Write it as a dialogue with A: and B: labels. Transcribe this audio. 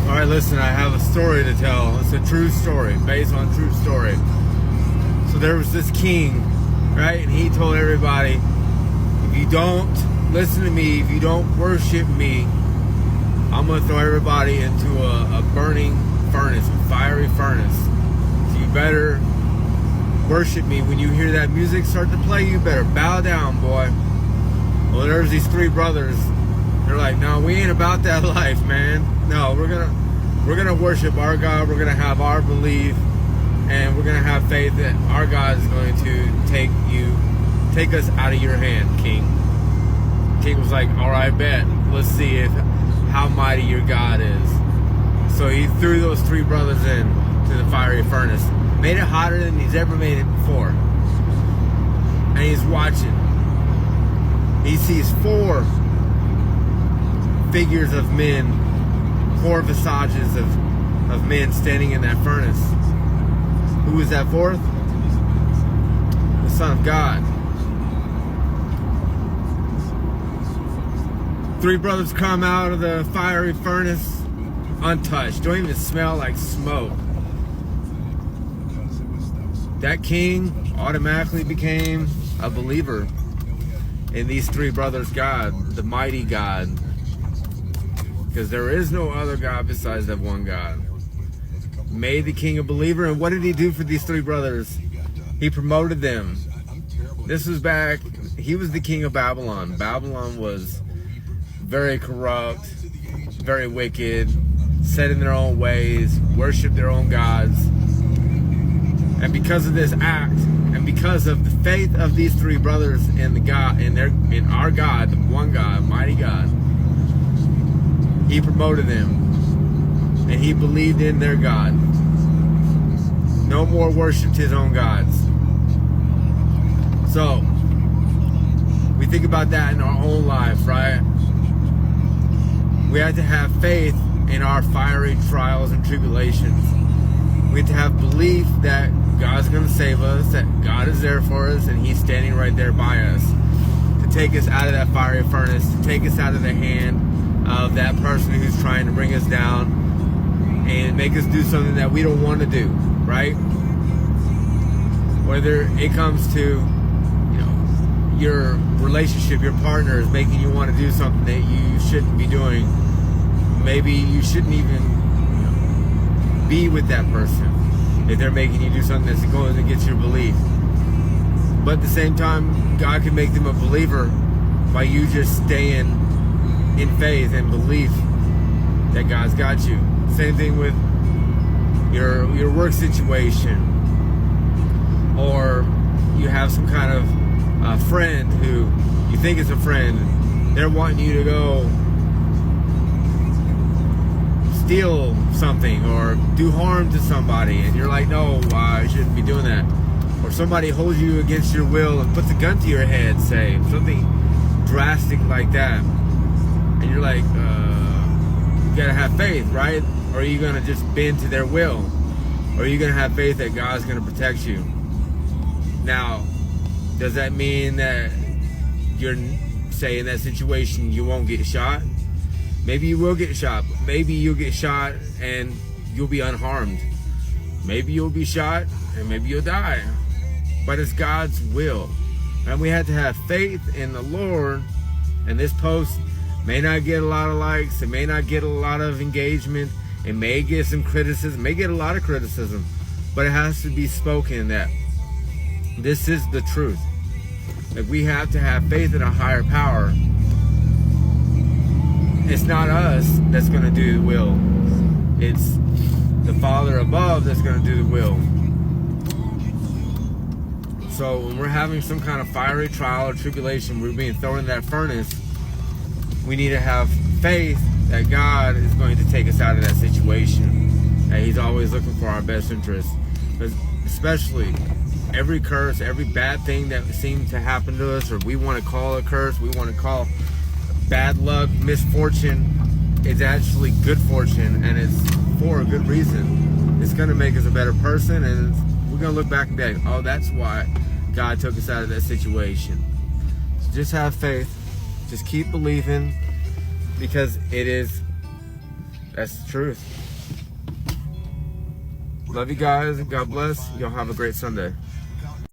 A: All right, listen, I have a story to tell. It's a true story, based on true story. So there was this king, right? And he told everybody, if you don't listen to me, if you don't worship me, I'm going to throw everybody into a burning furnace, a fiery furnace. So you better worship me. When you hear that music start to play, you better bow down, boy. Well, there's these three brothers. They're like, no, we ain't about that life, man. No, we're gonna worship our God. We're gonna have our belief, and we're gonna have faith that our God is going to take us out of your hand, King. King was like, all right, bet. Let's see how mighty your God is. So he threw those three brothers into the fiery furnace, made it hotter than he's ever made it before, and he's watching. He sees four figures of men, four visages of men standing in that furnace. Who was that fourth? The Son of God. Three brothers come out of the fiery furnace untouched, don't even smell like smoke. That king automatically became a believer in these three brothers' God, the mighty God. Because there is no other God besides that one God. Made the king a believer, and what did he do for these three brothers? He promoted them. This was back, he was the king of Babylon. Babylon was very corrupt, very wicked, set in their own ways, worshiped their own gods. And because of this act, and because of the faith of these three brothers in the God, in our God, the one God, mighty God, he promoted them, and he believed in their God. No more worshipped his own gods. So we think about that in our own life, right? We have to have faith in our fiery trials and tribulations. We have to have belief that God's going to save us, that God is there for us, and he's standing right there by us to take us out of that fiery furnace, to take us out of the hand of that person who's trying to bring us down and make us do something that we don't want to do, right? Whether it comes to, your relationship, your partner is making you want to do something that you shouldn't be doing. Maybe you shouldn't even be with that person if they're making you do something that's going against your belief. But at the same time, God can make them a believer by you just staying in faith and belief that God's got you. Same thing with your work situation, or you have some kind of friend who you think is a friend. They're wanting you to go steal something or do harm to somebody, and you're like, no, I shouldn't be doing that. Or somebody holds you against your will and puts a gun to your head, say something drastic like that, and you're like, you gotta have faith, right? Or are you gonna just bend to their will? Or are you gonna have faith that God's gonna protect you? Now, does that mean that you're, say in that situation, you won't get shot? Maybe you will get shot. Maybe you'll get shot and you'll be unharmed. Maybe you'll be shot and maybe you'll die. But it's God's will. And we have to have faith in the Lord. And this post may not get a lot of likes. It may not get a lot of engagement. It may get some criticism. It may get a lot of criticism. But it has to be spoken that this is the truth. That we have to have faith in a higher power. It's not us that's going to do the will. It's the Father above that's going to do the will. So when we're having some kind of fiery trial or tribulation, we're being thrown in that furnace, we need to have faith that God is going to take us out of that situation. That he's always looking for our best interest. Especially every curse, every bad thing that seems to happen to us, or we want to call a curse, we want to call bad luck, misfortune, it's actually good fortune, and it's for a good reason. It's going to make us a better person, and we're going to look back and be like, oh, that's why God took us out of that situation. So just have faith. Just keep believing, because it is That's the truth. Love you guys. God bless. Y'all have a great Sunday.